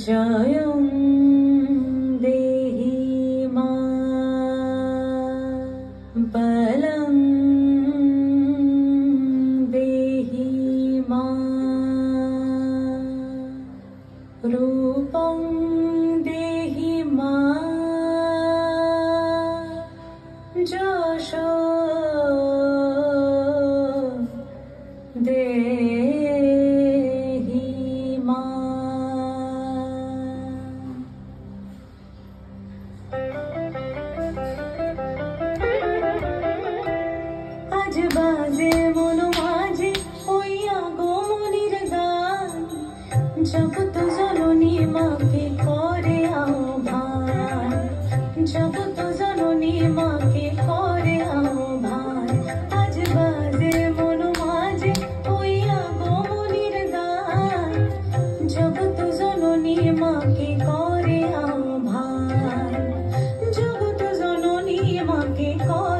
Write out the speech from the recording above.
जयं देहि मा बलं देहि मा रूपं देहि मा যশো দেহি মা। আজ বাজে মন মাঝে হইয়া গোমনির গান, জগৎ জননী মাকে করে আহ্বান, জগৎ জননী মাকে করে আহ্বান। আজ বাজে মন মাঝে হইয়া গোমনির গান, জগৎ জননী মাকে করে আহ্বান, জগৎ জননী মাকে করে